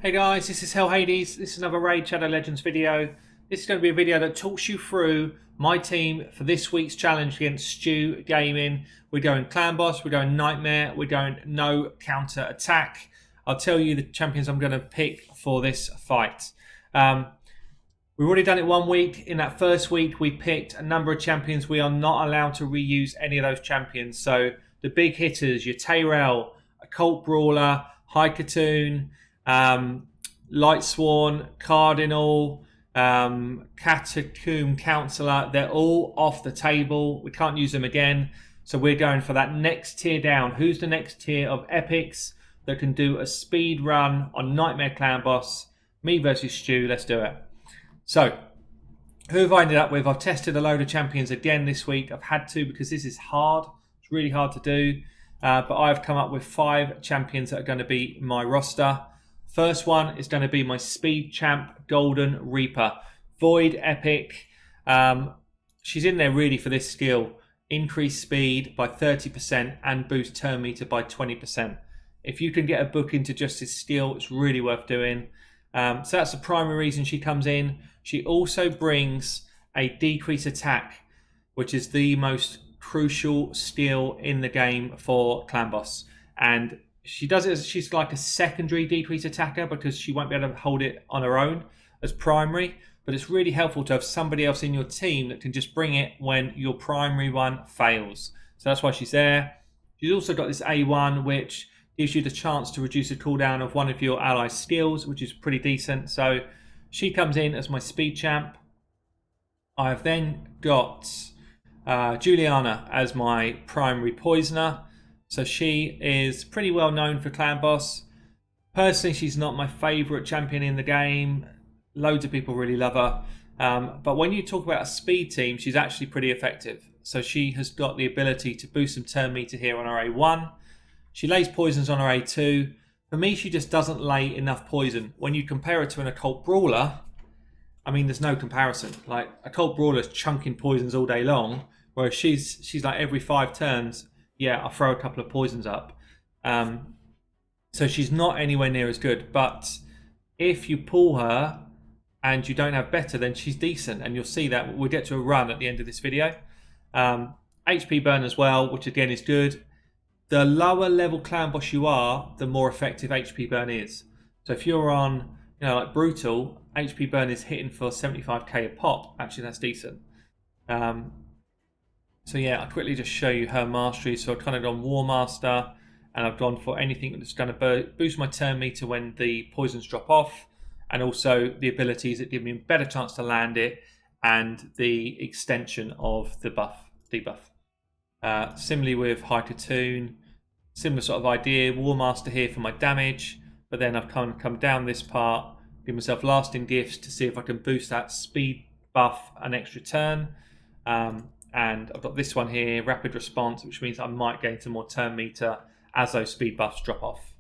Hey guys, this is Hell Hades. This is another Raid Shadow Legends video. This is going to be a video that talks you through my team for this week's challenge against Stu Gaming. We're going Clan Boss, we're going Nightmare, we're going No Counter Attack. I'll tell you the champions I'm going to pick for this fight. We've already done it 1 week. In that first week, we picked a number of champions. We are not allowed to reuse any of those champions. So the big hitters, your Tyrell, Occult Brawler, High Katoon, Light Sworn, Cardinal, Catacomb Counselor, they're all off the table. We can't use them again. So we're going for that next tier down. Who's the next tier of epics that can do a speed run on Nightmare Clan Boss? Me versus Stu. Let's do it. So, who have I ended up with? I've tested a load of champions again this week. I've had to because this is hard. It's really hard to do. But I've come up with 5 champions that are going to be my roster. First one is going to be my Speed Champ Golden Reaper. Void Epic. She's in there really for this skill. Increase speed by 30% and boost turn meter by 20%. If you can get a book into just this skill, it's really worth doing. So that's the primary reason she comes in. She also brings a decrease attack, which is the most crucial skill in the game for Clan Boss. And she does it as she's like a secondary decrease attacker because she won't be able to hold it on her own as primary. But it's really helpful to have somebody else in your team that can just bring it when your primary one fails. So that's why she's there. She's also got this A1, which gives you the chance to reduce the cooldown of one of your allies' skills, which is pretty decent. So she comes in as my speed champ. I've then got Julianne as my primary poisoner. So she is pretty well known for Clan Boss. Personally, she's not my favourite champion in the game. Loads of people really love her. But when you talk about a speed team, she's actually pretty effective. So she has got the ability to boost some turn meter here on her A1. She lays poisons on her A2. For me, she just doesn't lay enough poison. When you compare her to an Occult Brawler, I mean, there's no comparison. Like, Occult Brawler's chunking poisons all day long, whereas she's like every 5 turns, yeah, I'll throw a couple of poisons up. So she's not anywhere near as good. But if you pull her and you don't have better, then she's decent. And you'll see that. We'll get to a run at the end of this video. HP burn as well, which again is good. The lower level Clan Boss you are, the more effective HP burn is. So if you're on, like Brutal, HP burn is hitting for 75k a pop. Actually, that's decent. So yeah, I'll quickly just show you her mastery. So I've kind of gone War Master, and I've gone for anything that's going to boost my turn meter when the poisons drop off, and also the abilities that give me a better chance to land it, and the extension of the debuff. Similarly with High Katoon, similar sort of idea. War Master here for my damage, but then I've come down this part, give myself lasting gifts to see if I can boost that speed buff an extra turn. And I've got this one here, rapid response, which means I might gain some more turn meter as those speed buffs drop off.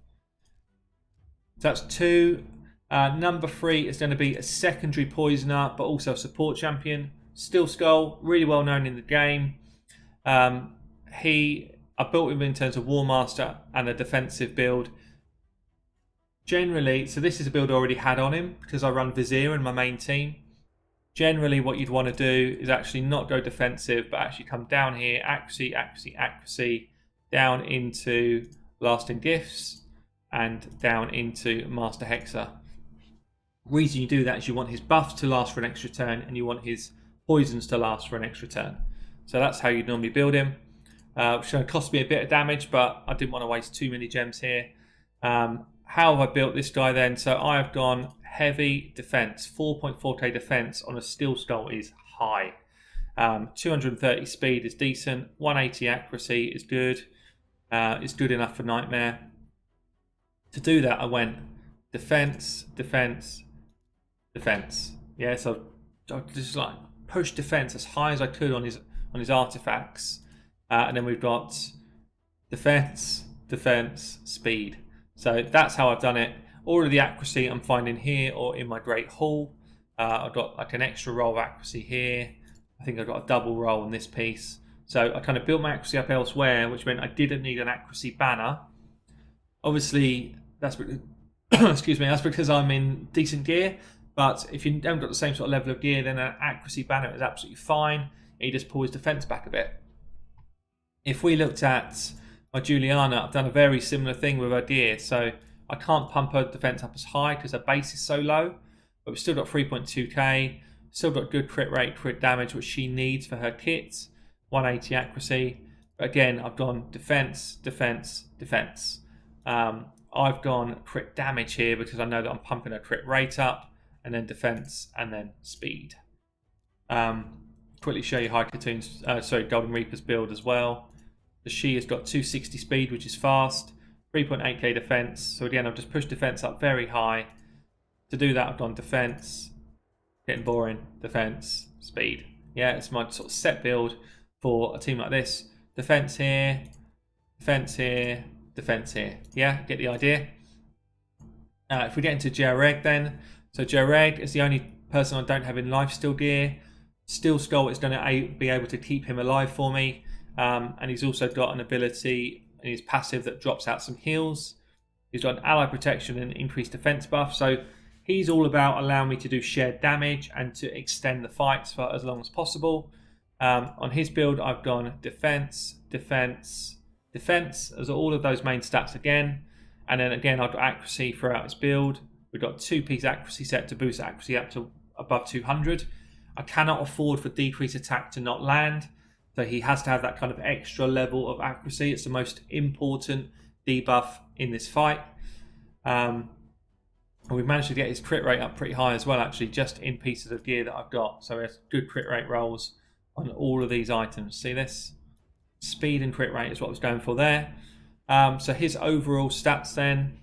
So that's 2. Number 3 is going to be a secondary poisoner, but also a support champion. Steel Skull, really well known in the game. I built him in terms of War Master and a defensive build. Generally, so this is a build I already had on him because I run Vizier in my main team. Generally, what you'd want to do is actually not go defensive, but actually come down here, accuracy, down into Lasting Gifts, and down into Master Hexer. Reason you do that is you want his buffs to last for an extra turn, and you want his poisons to last for an extra turn. So that's how you'd normally build him. Which is going to cost me a bit of damage, but I didn't want to waste too many gems here. How have I built this guy then? So I have gone heavy defense. 4.4k defense on a Steel Skull is high. 230 speed is decent. 180 accuracy is good. It's good enough for Nightmare. To do that, I went defense, defense, defense. Yeah, so I just like push defense as high as I could on his artifacts. And then we've got defense, defense, speed. So that's how I've done it. All of the accuracy I'm finding here or in my Great Hall. I've got like an extra roll of accuracy here. I think I've got a double roll in this piece. So I kind of built my accuracy up elsewhere, which meant I didn't need an accuracy banner. Obviously, that's Excuse me, that's because I'm in decent gear. But if you haven't got the same sort of level of gear, then an accuracy banner is absolutely fine. He just pulls his defense back a bit. If we looked at my Juliana, I've done a very similar thing with her gear. So I can't pump her defense up as high because her base is so low. But we've still got 3.2k. Still got good crit rate, crit damage, which she needs for her kit. 180 accuracy. But again, I've gone defense, defense, defense. I've gone crit damage here because I know that I'm pumping her crit rate up, and then defense, and then speed. Quickly show you High Cartoons, Golden Reaper's build as well. The She has got 260 speed, which is fast, 3.8k defense. So again, I've just pushed defense up very high. To do that, I've gone defense, getting boring, defense, speed. Yeah, it's my sort of set build for a team like this. Defense here, defense here, defense here. Yeah, get the idea. If we get into Jareg then, so Jareg is the only person I don't have in lifesteal gear. Steel Skull is going to be able to keep him alive for me, and he's also got an ability in his passive that drops out some heals. He's got an ally protection and increased defense buff, so he's all about allowing me to do shared damage and to extend the fights for as long as possible. On his build, I've gone defense, defense, defense as all of those main stats again, and then again I've got accuracy throughout his build. We've got 2-piece accuracy set to boost accuracy up to above 200. I cannot afford for decreased attack to not land, so he has to have that kind of extra level of accuracy. It's the most important debuff in this fight. And we've managed to get his crit rate up pretty high as well, actually, just in pieces of gear that I've got. So he has good crit rate rolls on all of these items. See this? Speed and crit rate is what I was going for there. So his overall stats then.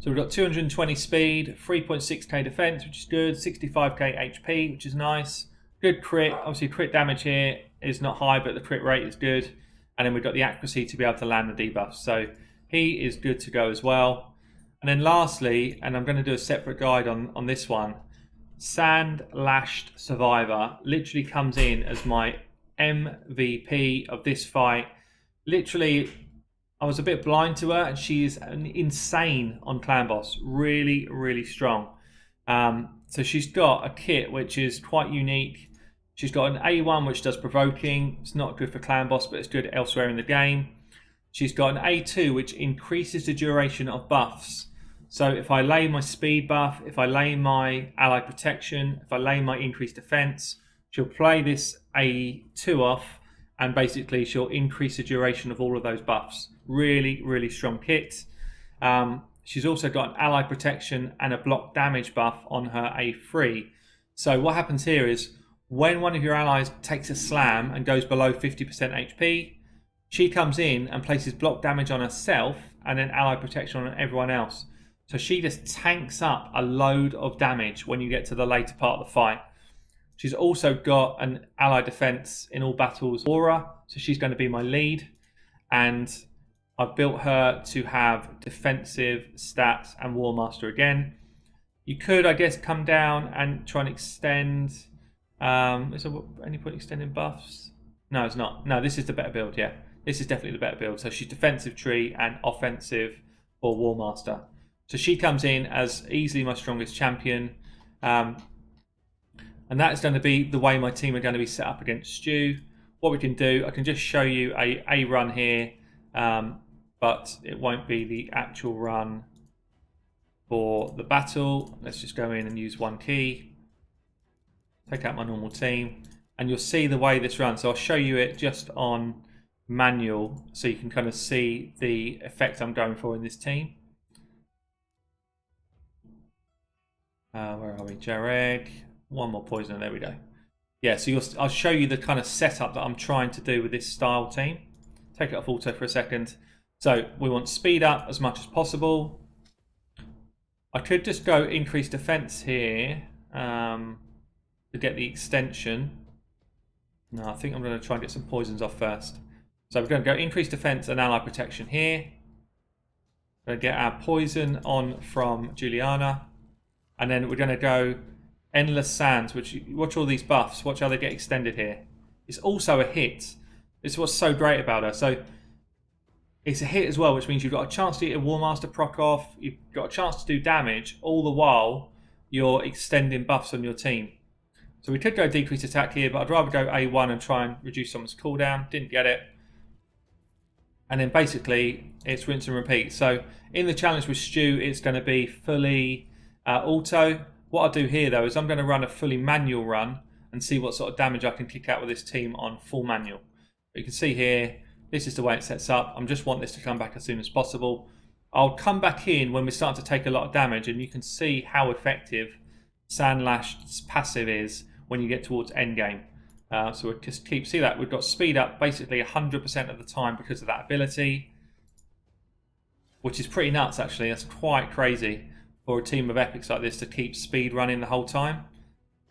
So we've got 220 speed, 3.6k defense, which is good, 65k HP, which is nice. Good crit. Obviously, crit damage here is not high, but the crit rate is good. And then we've got the accuracy to be able to land the debuff. So he is good to go as well. And then lastly, and I'm going to do a separate guide on this one, Sandlashed Survivor literally comes in as my MVP of this fight. Literally, I was a bit blind to her, and she is insane on Clan Boss. Really, really strong. So she's got a kit which is quite unique. She's got an A1 which does provoking. It's not good for Clan Boss, but it's good elsewhere in the game. She's got an A2 which increases the duration of buffs. So if I lay my speed buff, if I lay my ally protection, if I lay my increased defense, she'll play this A2 off, and basically she'll increase the duration of all of those buffs. Really, really strong kit. She's also got an ally protection and a block damage buff on her A3. So what happens here is when one of your allies takes a slam and goes below 50% HP, she comes in and places block damage on herself and then ally protection on everyone else. So she just tanks up a load of damage when you get to the later part of the fight. She's also got an ally defense in all battles aura, so she's going to be my lead. And I've built her to have defensive stats and War Master again. You could, I guess, come down and try and extend. Is there any point extending buffs? No, it's not. No, this is the better build, yeah. This is definitely the better build. So she's defensive tree and offensive for War Master. So she comes in as easily my strongest champion. And that is going to be the way my team are going to be set up against Stu. What we can do, I can just show you a run here, but it won't be the actual run for the battle. Let's just go in and use one key. Take out my normal team. And you'll see the way this runs. So I'll show you it just on manual so you can kind of see the effect I'm going for in this team. Where are we? Jareg. One more poison. There we go. Yeah, so I'll show you the kind of setup that I'm trying to do with this style team. Take it off auto for a second. So we want speed up as much as possible. I could just go increase defense here to get the extension. No, I think I'm going to try and get some poisons off first. So we're going to go increase defense and ally protection here. We're going to get our poison on from Juliana. And then we're going to go Endless Sands, which, watch all these buffs. Watch how they get extended here. It's also a hit. It's what's so great about her. So it's a hit as well, which means you've got a chance to get a War Master proc off, you've got a chance to do damage, all the while you're extending buffs on your team. So we could go decrease attack here, but I'd rather go A1 and try and reduce someone's cooldown. Didn't get it. And then basically it's rinse and repeat. So in the challenge with Stu, it's going to be fully auto. What I'll do here though is I'm going to run a fully manual run and see what sort of damage I can kick out with this team on full manual. But you can see here, this is the way it sets up. I just want this to come back as soon as possible. I'll come back in when we start to take a lot of damage, and you can see how effective Sandlashed's passive is when you get towards endgame. So we'll just see that. We've got speed up basically 100% of the time because of that ability, which is pretty nuts actually. That's quite crazy for a team of epics like this to keep speed running the whole time.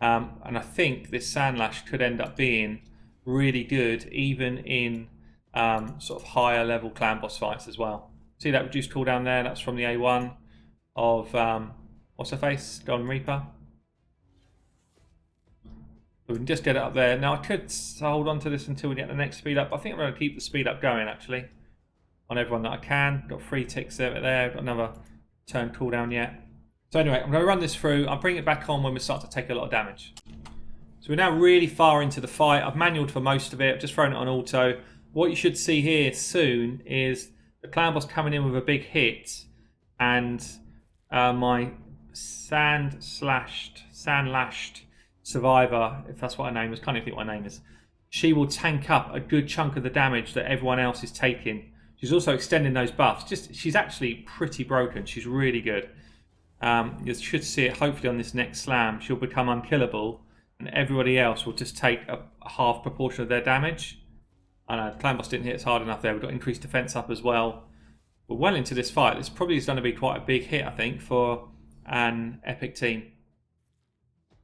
And I think this Sandlash could end up being really good even in sort of higher level clan boss fights as well. See that reduced cooldown there? That's from the A1 of what's her face? Golden Reaper. We can just get it up there. Now I could hold on to this until we get the next speed up. I think I'm going to keep the speed up going actually on everyone that I can. Got 3 ticks there. Got another turn cooldown yet. So anyway, I'm going to run this through. I'll bring it back on when we start to take a lot of damage. So we're now really far into the fight. I've manualed for most of it. I've just thrown it on auto. What you should see here soon is the clan boss coming in with a big hit, and my Sandlashed Survivor, if that's what her name is, can't even think what her name is, she will tank up a good chunk of the damage that everyone else is taking. She's also extending those buffs. She's actually pretty broken. She's really good. You should see it hopefully on this next slam. She'll become unkillable, and everybody else will just take a half proportion of their damage. I know, the clan boss didn't hit us hard enough there. We've got increased defense up as well. We're well into this fight. This probably is going to be quite a big hit, I think, for an epic team.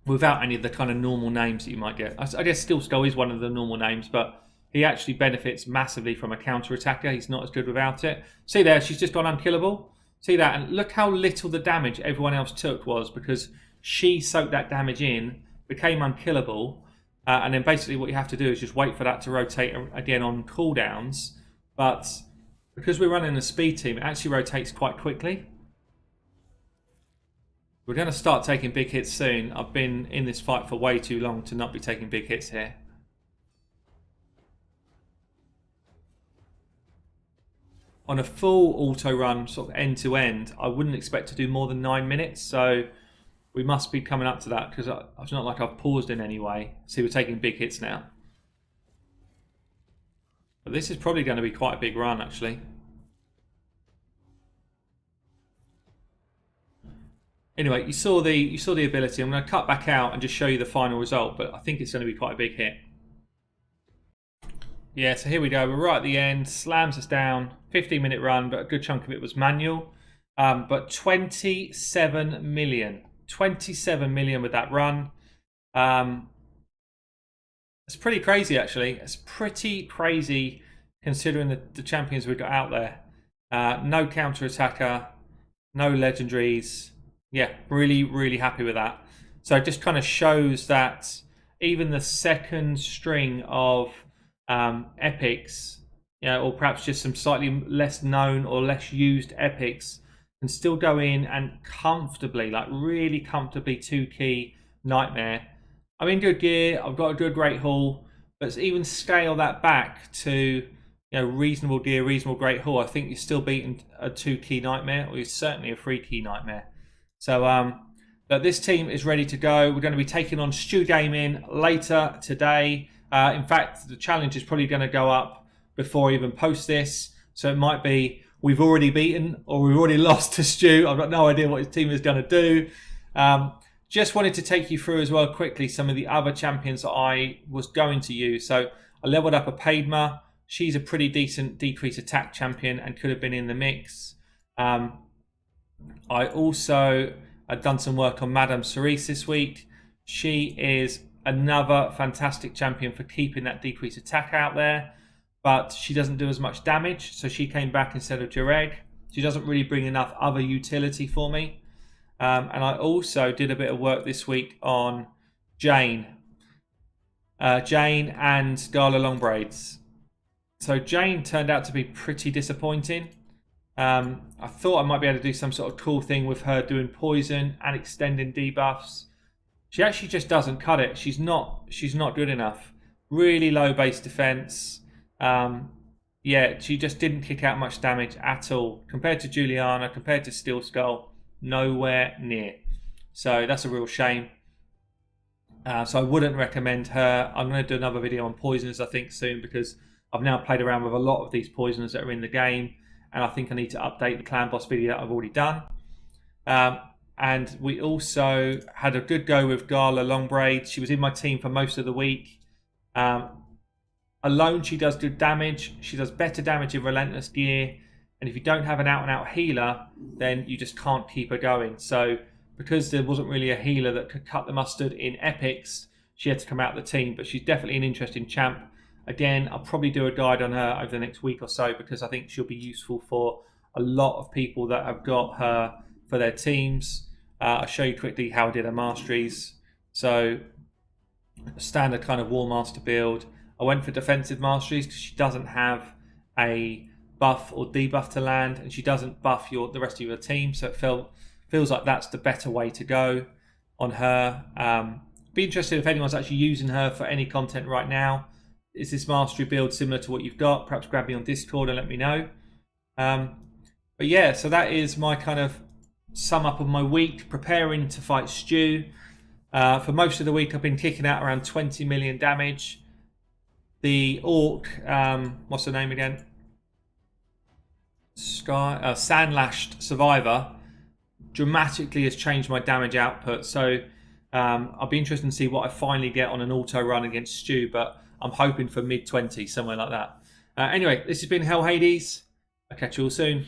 Without any of the kind of normal names that you might get. I guess Steel Skull is one of the normal names, but he actually benefits massively from a counter-attacker. He's not as good without it. See there, she's just gone unkillable. See that? And look how little the damage everyone else took was because she soaked that damage in, became unkillable, and then basically what you have to do is just wait for that to rotate again on cooldowns. But because we're running a speed team, it actually rotates quite quickly. We're going to start taking big hits soon. I've been in this fight for way too long to not be taking big hits here. On a full auto run, sort of end to end, I wouldn't expect to do more than 9 minutes. So we must be coming up to that because it's not like I've paused in any way. See, we're taking big hits now. But this is probably going to be quite a big run actually. Anyway, you saw the ability. I'm going to cut back out and just show you the final result, but I think it's going to be quite a big hit. Yeah, so here we go. We're right at the end. Slams us down. 15-minute run, but a good chunk of it was manual. But 27 million. 27 million with that run. It's pretty crazy, actually. It's pretty crazy considering the champions we've got out there. No counter-attacker, no legendaries. Yeah, really, really happy with that. So it just kind of shows that even the second string of epics, or perhaps just some slightly less known or less used epics, can still go in and comfortably, like really comfortably 2-key Nightmare. I'm in good gear. I've got a good Great Hall, but even scale that back to reasonable gear, reasonable Great Hall. I think you're still beating a 2-key Nightmare, or you're certainly a 3-key Nightmare. So, but this team is ready to go. We're going to be taking on Stu Gaming later today. In fact, the challenge is probably going to go up before I even post this. So it might be we've already beaten or we've already lost to Stu. I've got no idea what his team is going to do. Just wanted to take you through as well quickly some of the other champions that I was going to use. So I leveled up a Padma. She's a pretty decent decrease attack champion and could have been in the mix. I also had done some work on Madame Cerise this week. She is another fantastic champion for keeping that decreased attack out there, but she doesn't do as much damage, so she came back instead of Jareg. She doesn't really bring enough other utility for me. And I also did a bit of work this week on Jane. Jane and Gala Longbraids. So Jane turned out to be pretty disappointing. I thought I might be able to do some sort of cool thing with her doing poison and extending debuffs. She actually just doesn't cut it. She's not good enough. Really low base defense. Yeah, she just didn't kick out much damage at all. Compared to Juliana, compared to Steel Skull, nowhere near. So that's a real shame. So I wouldn't recommend her. I'm going to do another video on poisoners, I think, soon, because I've now played around with a lot of these poisoners that are in the game, and I think I need to update the clan boss video that I've already done. And we also had a good go with Gala Longbraid. She was in my team for most of the week. Alone, she does good damage. She does better damage in Relentless Gear. And if you don't have an out-and-out healer, then you just can't keep her going. So because there wasn't really a healer that could cut the mustard in Epics, she had to come out of the team. But she's definitely an interesting champ. Again, I'll probably do a guide on her over the next week or so, because I think she'll be useful for a lot of people that have got her for their teams. I'll show you quickly how I did her masteries. So, standard kind of War Master build. I went for defensive masteries because she doesn't have a buff or debuff to land, and she doesn't buff the rest of your team. So it feels like that's the better way to go on her. Be interested if anyone's actually using her for any content right now. Is this mastery build similar to what you've got? Perhaps grab me on Discord and let me know. But yeah, so that is my kind of sum up of my week, preparing to fight Stu. For most of the week, I've been kicking out around 20 million damage. The Orc, what's her name again? Sandlashed Survivor dramatically has changed my damage output. So I'll be interested to see what I finally get on an auto run against Stu, but I'm hoping for mid-20s, somewhere like that. Anyway, this has been Hell Hades. I'll catch you all soon.